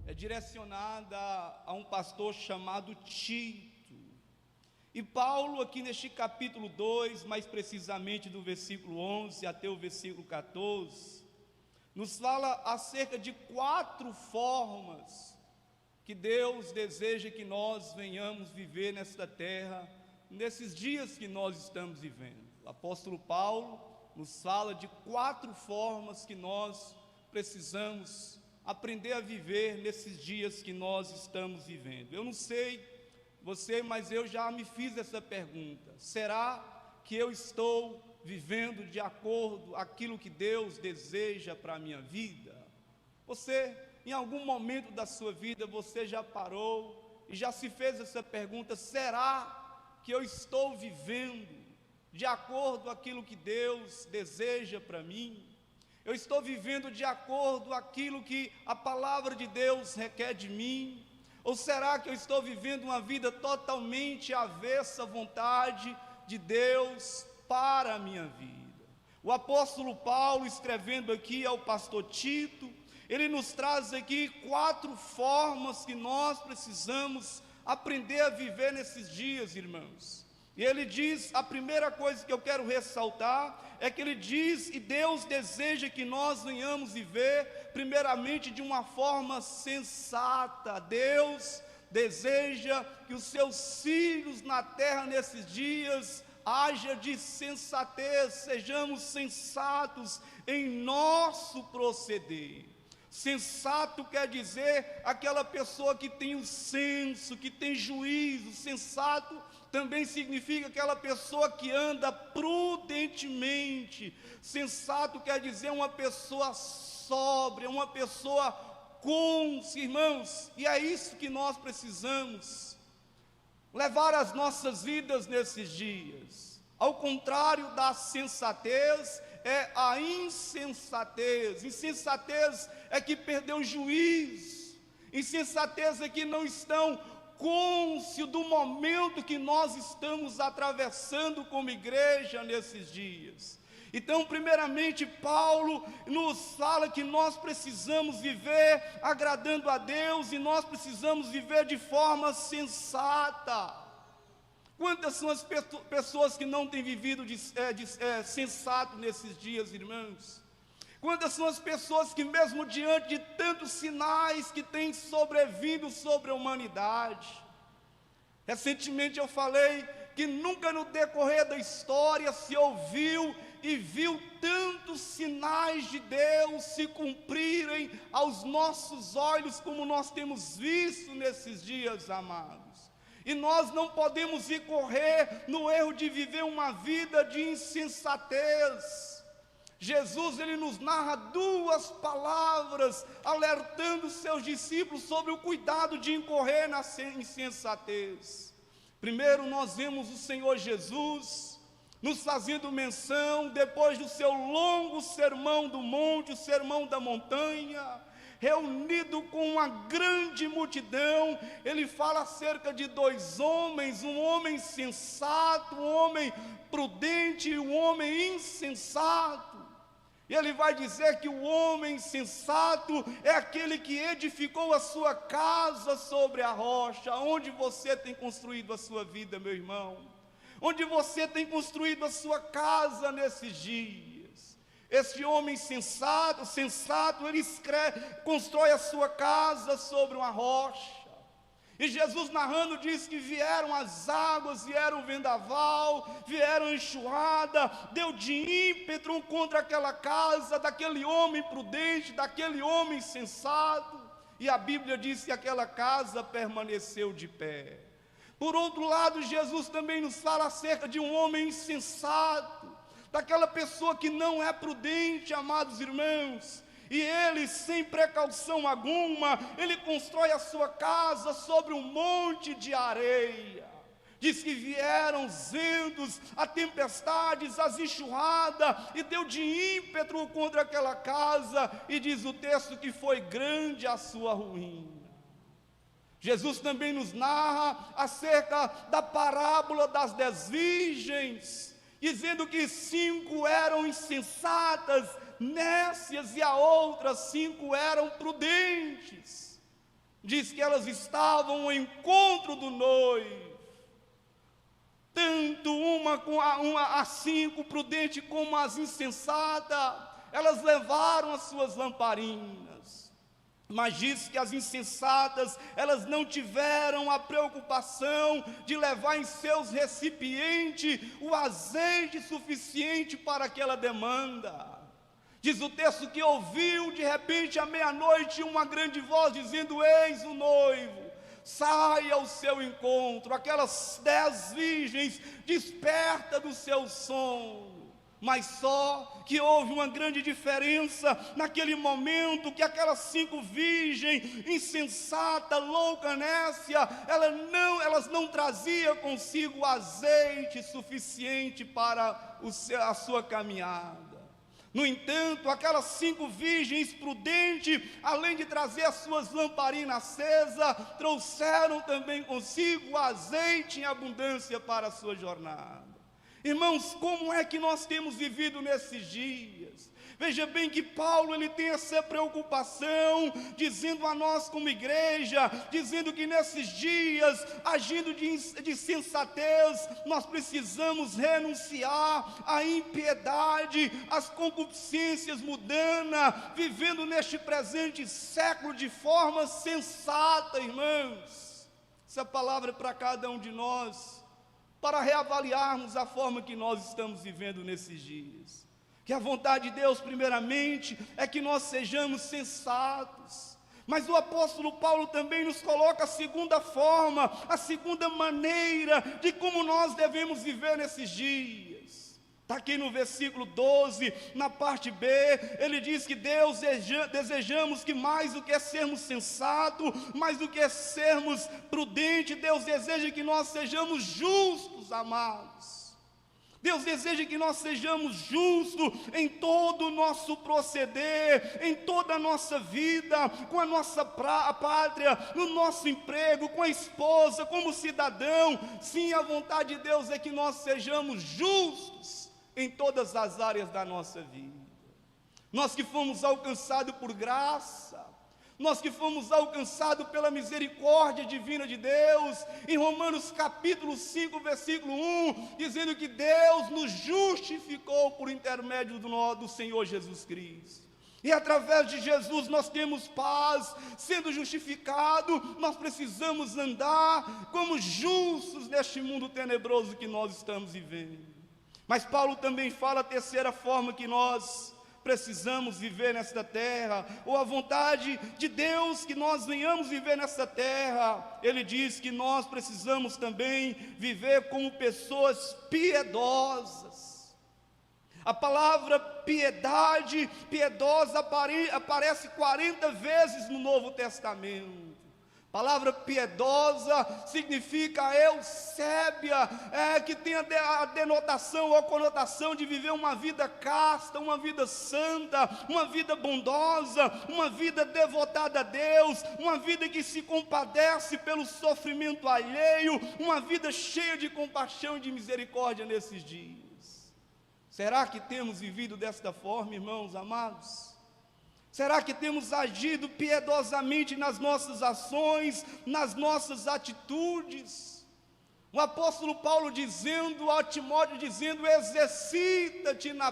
É direcionada a um pastor chamado Tito. E Paulo, aqui neste capítulo 2, mais precisamente do versículo 11 até o versículo 14, nos fala acerca de 4 formas que Deus deseja que nós venhamos viver nesta terra, nesses dias que nós estamos vivendo. O apóstolo Paulo nos fala de 4 formas que nós precisamos aprender a viver nesses dias que nós estamos vivendo. Eu não sei você, mas eu já me fiz essa pergunta: será que eu estou vivendo de acordo com aquilo que Deus deseja para a minha vida? Você, em algum momento da sua vida, você já parou e já se fez essa pergunta: será que eu estou vivendo de acordo com aquilo que Deus deseja para mim? Eu estou vivendo de acordo com aquilo que a palavra de Deus requer de mim? Ou será que eu estou vivendo uma vida totalmente avessa à vontade de Deus para a minha vida? O apóstolo Paulo, escrevendo aqui ao pastor Tito, ele nos traz aqui 4 formas que nós precisamos aprender a viver nesses dias, irmãos. E ele diz, a primeira coisa que eu quero ressaltar, é que ele diz, e Deus deseja que nós venhamos viver, primeiramente de uma forma sensata. Deus deseja que os seus filhos na terra nesses dias haja de sensatez, sejamos sensatos em nosso proceder. Sensato quer dizer aquela pessoa que tem o senso, que tem juízo. Sensato também significa aquela pessoa que anda prudentemente. Sensato quer dizer uma pessoa sóbria, uma pessoa cônscia, irmãos. E é isso que nós precisamos levar as nossas vidas nesses dias. Ao contrário da sensatez, é a insensatez. Insensatez é que perdeu o juízo. Insensatez é que não estão cônscios do momento que nós estamos atravessando como igreja nesses dias. Então, primeiramente, Paulo nos fala que nós precisamos viver agradando a Deus, e nós precisamos viver de forma sensata. Quantas são as pessoas que não têm vivido sensato nesses dias, irmãos? Quantas são as pessoas que, mesmo diante de tantos sinais que têm sobrevindo sobre a humanidade? Recentemente eu falei que nunca no decorrer da história se ouviu e viu tantos sinais de Deus se cumprirem aos nossos olhos como nós temos visto nesses dias, amados. E nós não podemos incorrer no erro de viver uma vida de insensatez. Jesus, ele nos narra 2 palavras, alertando seus discípulos sobre o cuidado de incorrer na insensatez. Primeiro, nós vemos o Senhor Jesus nos fazendo menção, depois do seu longo sermão do monte, o sermão da montanha, reunido com uma grande multidão, ele fala acerca de 2 homens, um homem sensato, um homem prudente e um homem insensato. E ele vai dizer que o homem sensato é aquele que edificou a sua casa sobre a rocha. Onde você tem construído a sua vida, meu irmão? Onde você tem construído a sua casa nesses dias? Esse homem sensato, ele constrói a sua casa sobre uma rocha. E Jesus narrando diz que vieram as águas, vieram o vendaval, vieram a enxurrada, deu de ímpeto contra aquela casa, daquele homem prudente, daquele homem sensato. E a Bíblia diz que aquela casa permaneceu de pé. Por outro lado, Jesus também nos fala acerca de um homem insensato, daquela pessoa que não é prudente, amados irmãos, e ele, sem precaução alguma, ele constrói a sua casa sobre um monte de areia. Diz que vieram os ventos, a tempestades, as enxurradas, e deu de ímpeto contra aquela casa, e diz o texto que foi grande a sua ruína. Jesus também nos narra acerca da parábola das 10 virgens, dizendo que 5 eram insensatas, nécias e a outras 5 eram prudentes. Diz que elas estavam ao encontro do noivo. Tanto as 5 prudente como as insensatas, elas levaram as suas lamparinas. Mas diz que as insensatas, elas não tiveram a preocupação de levar em seus recipientes o azeite suficiente para aquela demanda. Diz o texto que ouviu de repente à meia-noite uma grande voz dizendo: eis o noivo, saia ao seu encontro. Aquelas 10 virgens desperta do seu sono. Mas só que houve uma grande diferença naquele momento, que aquelas 5 virgens, insensata, louca, nécia, elas não traziam consigo azeite suficiente para a sua caminhada. No entanto, aquelas 5 virgens prudentes, além de trazer as suas lamparinas acesas, trouxeram também consigo azeite em abundância para a sua jornada. Irmãos, como é que nós temos vivido nesses dias? Veja bem que Paulo, ele tem essa preocupação, dizendo a nós como igreja, dizendo que nesses dias, agindo de sensatez, nós precisamos renunciar à impiedade, às concupiscências mundanas, vivendo neste presente século de forma sensata, irmãos. Essa palavra é para cada um de nós, para reavaliarmos a forma que nós estamos vivendo nesses dias. Que a vontade de Deus, primeiramente, é que nós sejamos sensatos. Mas o apóstolo Paulo também nos coloca a segunda forma, a segunda maneira de como nós devemos viver nesses dias. Está aqui no versículo 12, na parte B, ele diz que desejamos que mais do que sermos sensatos, mais do que sermos prudentes, Deus deseja que nós sejamos justos, amados. Deus deseja que nós sejamos justos em todo o nosso proceder, em toda a nossa vida, com a nossa pátria, no nosso emprego, com a esposa, como cidadão. Sim, a vontade de Deus é que nós sejamos justos em todas as áreas da nossa vida. Nós que fomos alcançados por graça, nós que fomos alcançados pela misericórdia divina de Deus, em Romanos capítulo 5, versículo 1, dizendo que Deus nos justificou por intermédio do Senhor Jesus Cristo. E através de Jesus nós temos paz. Sendo justificado, nós precisamos andar como justos neste mundo tenebroso que nós estamos vivendo. Mas Paulo também fala a terceira forma que nós precisamos viver nesta terra, ou a vontade de Deus que nós venhamos viver nesta terra. Ele diz que nós precisamos também viver como pessoas piedosas. A palavra piedade, piedosa, aparece 40 vezes no Novo Testamento. A palavra piedosa significa eusébia, que tem a denotação ou a conotação de viver uma vida casta, uma vida santa, uma vida bondosa, uma vida devotada a Deus, uma vida que se compadece pelo sofrimento alheio, uma vida cheia de compaixão e de misericórdia nesses dias. Será que temos vivido desta forma, irmãos amados? Será que temos agido piedosamente nas nossas ações, nas nossas atitudes? O apóstolo Paulo dizendo a Timóteo, dizendo: exercita-te na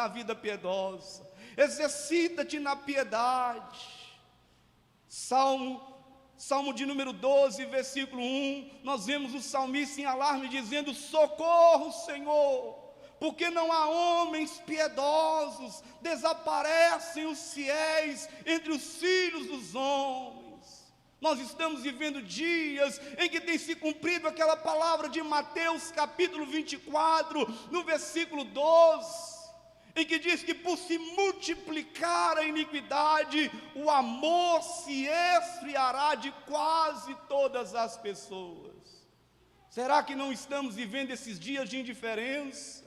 vida piedosa, exercita-te na piedade. Salmo de número 12, versículo 1, nós vemos o salmista em alarme dizendo: socorro, Senhor, porque não há homens piedosos, desaparecem os fiéis entre os filhos dos homens. Nós estamos vivendo dias em que tem se cumprido aquela palavra de Mateus capítulo 24, no versículo 12, em que diz que por se multiplicar a iniquidade, o amor se esfriará de quase todas as pessoas. Será que não estamos vivendo esses dias de indiferença?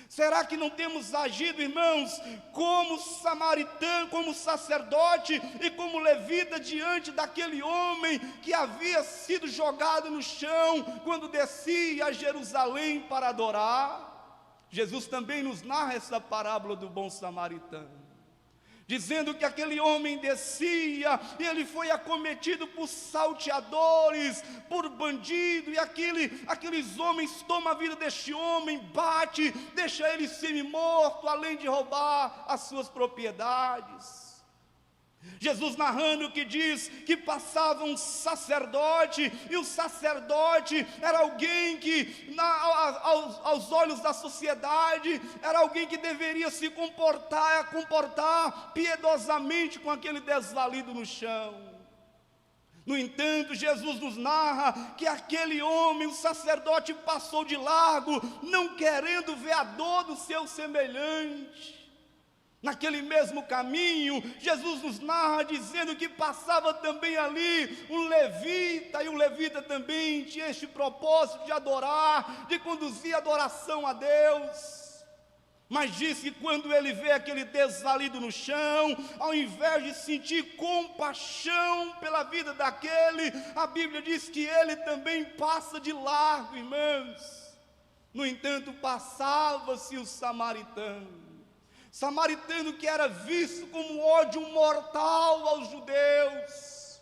Será que não temos agido, irmãos, como samaritano, como sacerdote e como levita diante daquele homem que havia sido jogado no chão quando descia a Jerusalém para adorar? Jesus também nos narra essa parábola do bom samaritano, dizendo que aquele homem descia e ele foi acometido por salteadores, por bandido, e aqueles homens tomam a vida deste homem, bate, deixa ele semi-morto, além de roubar as suas propriedades. Jesus narrando que diz que passava um sacerdote, e o sacerdote era alguém que, aos olhos da sociedade, era alguém que deveria se comportar piedosamente com aquele desvalido no chão. No entanto, Jesus nos narra que aquele homem, o sacerdote, passou de largo, não querendo ver a dor do seu semelhante. Naquele mesmo caminho, Jesus nos narra dizendo que passava também ali um levita, e o levita também tinha este propósito de adorar, de conduzir a adoração a Deus. Mas diz que quando ele vê aquele desvalido no chão, ao invés de sentir compaixão pela vida daquele, a Bíblia diz que ele também passa de largo, irmãos. No entanto, passava-se o samaritano que era visto como ódio mortal aos judeus.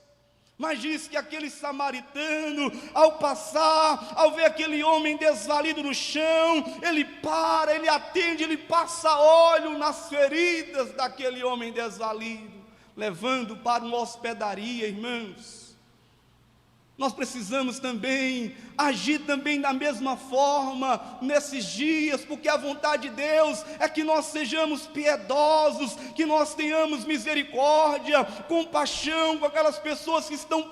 Mas diz que aquele samaritano, ao passar, ao ver aquele homem desvalido no chão, ele para, ele atende, ele passa óleo nas feridas daquele homem desvalido, levando para uma hospedaria, irmãos. Nós precisamos também agir também da mesma forma nesses dias, porque a vontade de Deus é que nós sejamos piedosos, que nós tenhamos misericórdia, compaixão com aquelas pessoas que estão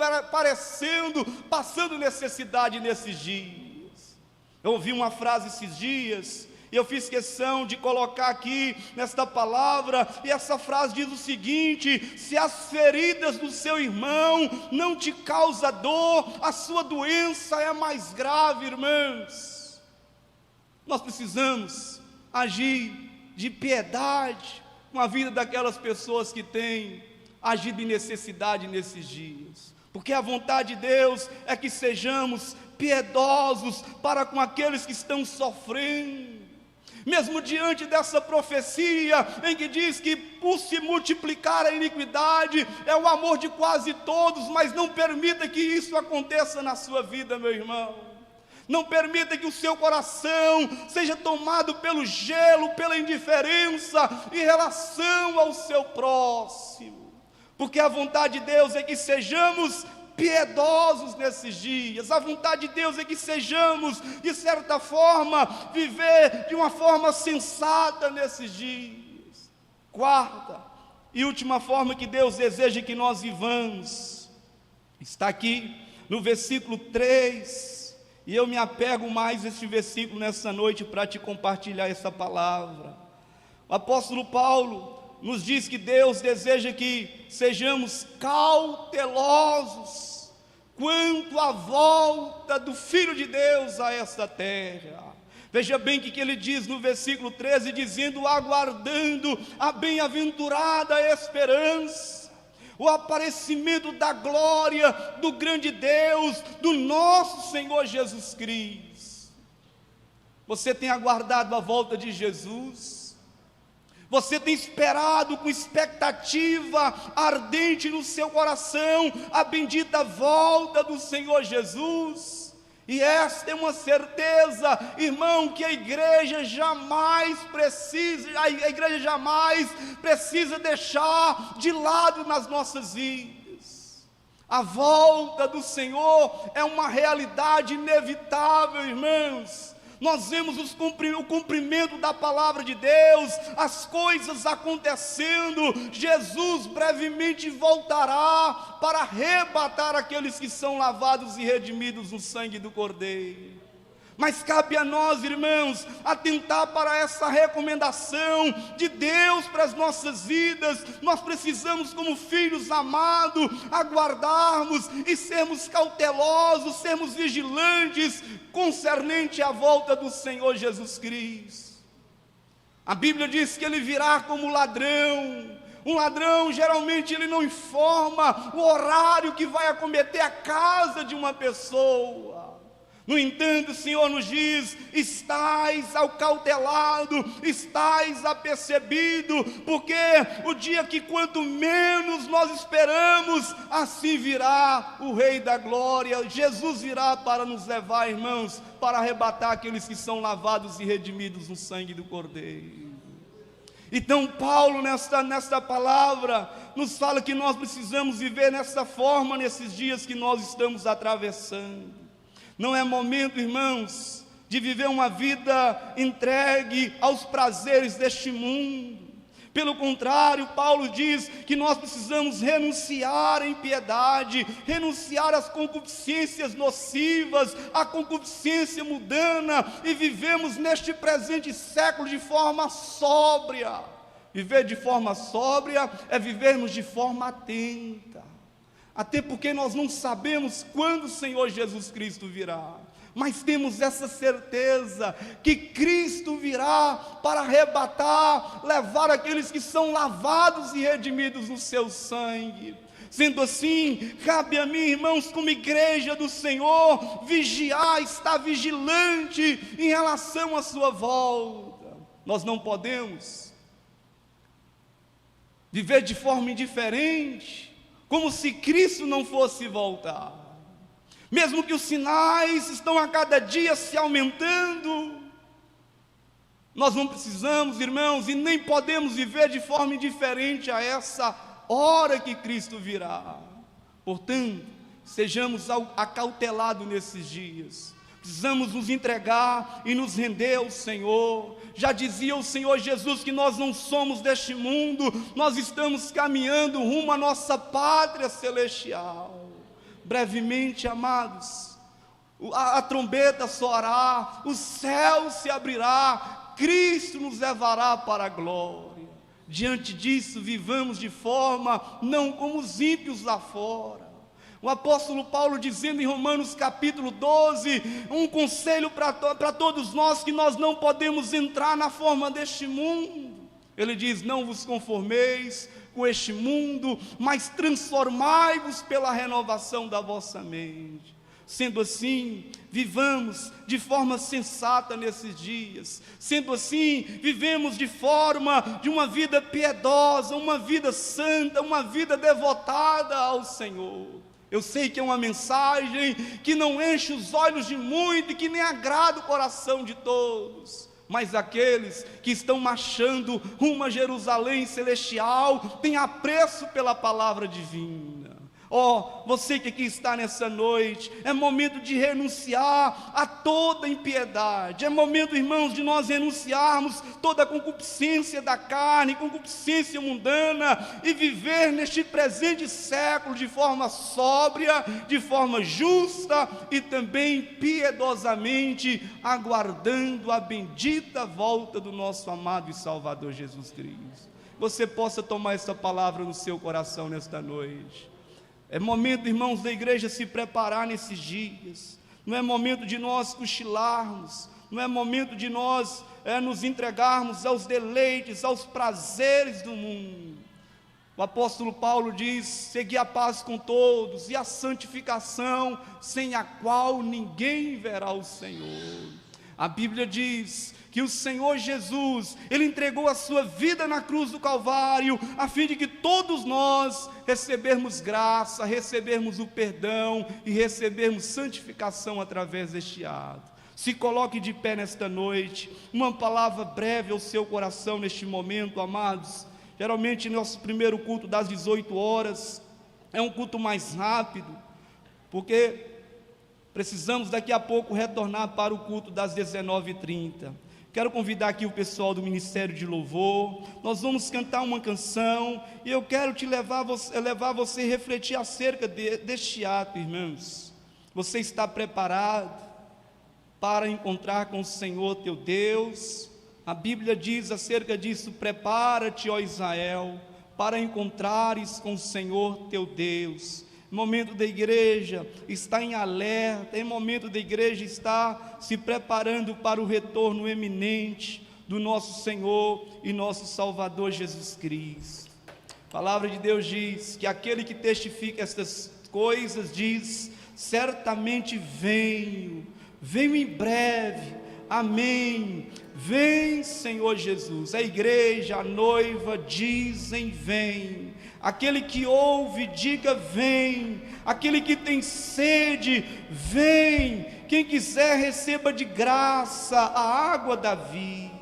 passando necessidade nesses dias. Eu ouvi uma frase esses dias, e eu fiz questão de colocar aqui nesta palavra, e essa frase diz o seguinte: se as feridas do seu irmão não te causam dor, a sua doença é mais grave, irmãos. Nós precisamos agir de piedade com a vida daquelas pessoas que têm agido em necessidade nesses dias, porque a vontade de Deus é que sejamos piedosos para com aqueles que estão sofrendo. Mesmo diante dessa profecia, em que diz que por se multiplicar a iniquidade, é o amor de quase todos, mas não permita que isso aconteça na sua vida, meu irmão. Não permita que o seu coração seja tomado pelo gelo, pela indiferença em relação ao seu próximo, porque a vontade de Deus é que sejamos piedosos nesses dias. A vontade de Deus é que sejamos, de certa forma, viver de uma forma sensata nesses dias. Quarta e última forma que Deus deseja que nós vivamos está aqui no versículo 3, e eu me apego mais a este versículo nessa noite para te compartilhar essa palavra. O apóstolo Paulo nos diz que Deus deseja que sejamos cautelosos quanto à volta do Filho de Deus a esta terra. Veja bem o que ele diz no versículo 13, dizendo: aguardando a bem-aventurada esperança, o aparecimento da glória do grande Deus, do nosso Senhor Jesus Cristo. Você tem aguardado a volta de Jesus? Você tem esperado com expectativa ardente no seu coração a bendita volta do Senhor Jesus? E esta é uma certeza, irmão, que a igreja jamais precisa deixar de lado nas nossas vidas. A volta do Senhor é uma realidade inevitável, irmãos. Nós vemos o cumprimento da palavra de Deus, as coisas acontecendo. Jesus brevemente voltará para arrebatar aqueles que são lavados e redimidos no sangue do Cordeiro. Mas cabe a nós, irmãos, atentar para essa recomendação de Deus para as nossas vidas. Nós precisamos, como filhos amados, aguardarmos e sermos cautelosos, sermos vigilantes concernente à volta do Senhor Jesus Cristo. A Bíblia diz que Ele virá como ladrão. Um ladrão, geralmente, ele não informa o horário que vai acometer a casa de uma pessoa. No entanto, o Senhor nos diz: estais acautelado, estais apercebido, porque o dia que quanto menos nós esperamos, assim virá o Rei da Glória. Jesus virá para nos levar, irmãos, para arrebatar aqueles que são lavados e redimidos no sangue do Cordeiro. Então Paulo nesta palavra nos fala que nós precisamos viver nessa forma nesses dias que nós estamos atravessando. Não é momento, irmãos, de viver uma vida entregue aos prazeres deste mundo. Pelo contrário, Paulo diz que nós precisamos renunciar à impiedade, renunciar às concupiscências nocivas, à concupiscência mundana, e vivemos neste presente século de forma sóbria. Viver de forma sóbria é vivermos de forma atenta. Até porque nós não sabemos quando o Senhor Jesus Cristo virá, mas temos essa certeza que Cristo virá para arrebatar, levar aqueles que são lavados e redimidos no seu sangue. Sendo assim, cabe a mim, irmãos, como igreja do Senhor, vigiar, estar vigilante em relação à sua volta. Nós não podemos viver de forma indiferente, como se Cristo não fosse voltar. Mesmo que os sinais estão a cada dia se aumentando, nós não precisamos, irmãos, e nem podemos viver de forma indiferente a essa hora que Cristo virá. Portanto, sejamos acautelados nesses dias. Precisamos nos entregar e nos render ao Senhor. Já dizia o Senhor Jesus que nós não somos deste mundo, nós estamos caminhando rumo à nossa pátria celestial. Brevemente, amados, a trombeta soará, o céu se abrirá, Cristo nos levará para a glória. Diante disso, vivamos de forma não como os ímpios lá fora. O apóstolo Paulo dizendo em Romanos capítulo 12, um conselho para todos nós, que nós não podemos entrar na forma deste mundo. Ele diz: não vos conformeis com este mundo, mas transformai-vos pela renovação da vossa mente. Sendo assim, vivamos de forma sensata nesses dias. Sendo assim, vivemos de uma vida piedosa, uma vida santa, uma vida devotada ao Senhor. Eu sei que é uma mensagem que não enche os olhos de muito e que nem agrada o coração de todos, mas aqueles que estão marchando rumo a Jerusalém celestial têm apreço pela palavra divina. Você que aqui está nessa noite, é momento de renunciar a toda impiedade, é momento, irmãos, de nós renunciarmos toda a concupiscência da carne, concupiscência mundana, e viver neste presente século de forma sóbria, de forma justa e também piedosamente, aguardando a bendita volta do nosso amado e Salvador Jesus Cristo. Você possa tomar essa palavra no seu coração nesta noite. É momento, irmãos, da igreja se preparar nesses dias. Não é momento de nós cochilarmos, não é momento de nós nos entregarmos aos deleites, aos prazeres do mundo. O apóstolo Paulo diz: segui a paz com todos e a santificação, sem a qual ninguém verá o Senhor. A Bíblia diz que o Senhor Jesus, Ele entregou a sua vida na cruz do Calvário, a fim de que todos nós recebermos graça, recebermos o perdão e recebermos santificação através deste ato. Se coloque de pé nesta noite, uma palavra breve ao seu coração neste momento, amados. Geralmente nosso primeiro culto das 18 horas é um culto mais rápido, porque precisamos daqui a pouco retornar para o culto das 19h30. Quero convidar aqui o pessoal do Ministério de Louvor. Nós vamos cantar uma canção e eu quero levar você a refletir acerca deste ato, irmãos. Você está preparado para encontrar com o Senhor teu Deus? A Bíblia diz acerca disso: prepara-te, ó Israel, para encontrares com o Senhor teu Deus. Momento da igreja está em alerta, é momento da igreja estar se preparando para o retorno eminente do nosso Senhor e nosso Salvador Jesus Cristo. A palavra de Deus diz que aquele que testifica estas coisas diz: certamente venho venho em breve. Amém. Vem, Senhor Jesus. A igreja, a noiva dizem: vem. Aquele que ouve, diga: vem. Aquele que tem sede, vem. Quem quiser, receba de graça a água da vida.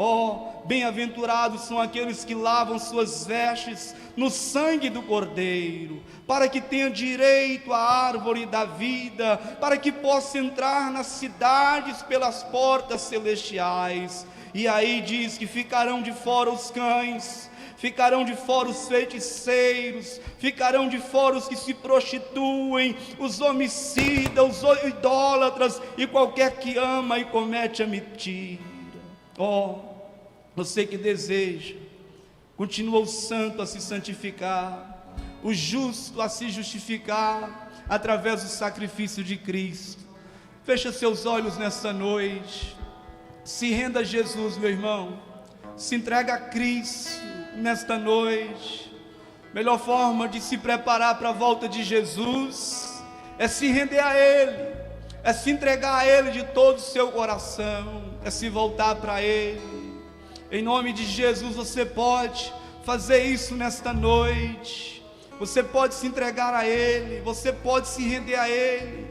Oh, bem-aventurados são aqueles que lavam suas vestes no sangue do Cordeiro, para que tenham direito à árvore da vida, para que possam entrar nas cidades pelas portas celestiais. E aí diz que ficarão de fora os cães, ficarão de fora os feiticeiros, ficarão de fora os que se prostituem, os homicidas, os idólatras e qualquer que ama e comete a mentira. Oh, você que deseja, continua o santo a se santificar, o justo a se justificar através do sacrifício de Cristo. Fecha seus olhos nessa noite, se renda a Jesus, meu irmão, se entrega a Cristo nesta noite. Melhor forma de se preparar para a volta de Jesus é se render a Ele, é se entregar a Ele de todo o seu coração, é se voltar para Ele. Em nome de Jesus você pode fazer isso nesta noite, você pode se entregar a Ele, você pode se render a Ele.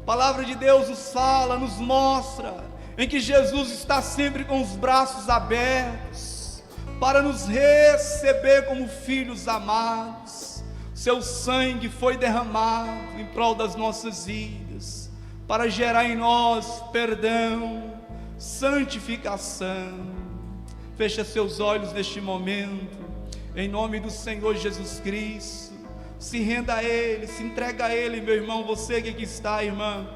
A palavra de Deus nos fala, nos mostra, em que Jesus está sempre com os braços abertos, para nos receber como filhos amados. Seu sangue foi derramado em prol das nossas vidas, para gerar em nós perdão, santificação. Fecha seus olhos neste momento, em nome do Senhor Jesus Cristo. Se renda a Ele, se entrega a Ele, meu irmão. Você que aqui está, irmã,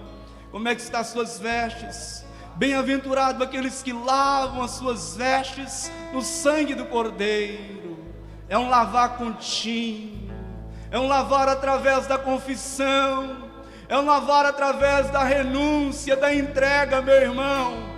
como é que estão as suas vestes? Bem-aventurado aqueles que lavam as suas vestes no sangue do Cordeiro. É um lavar contínuo, é um lavar através da confissão, é um lavar através da renúncia, da entrega, meu irmão.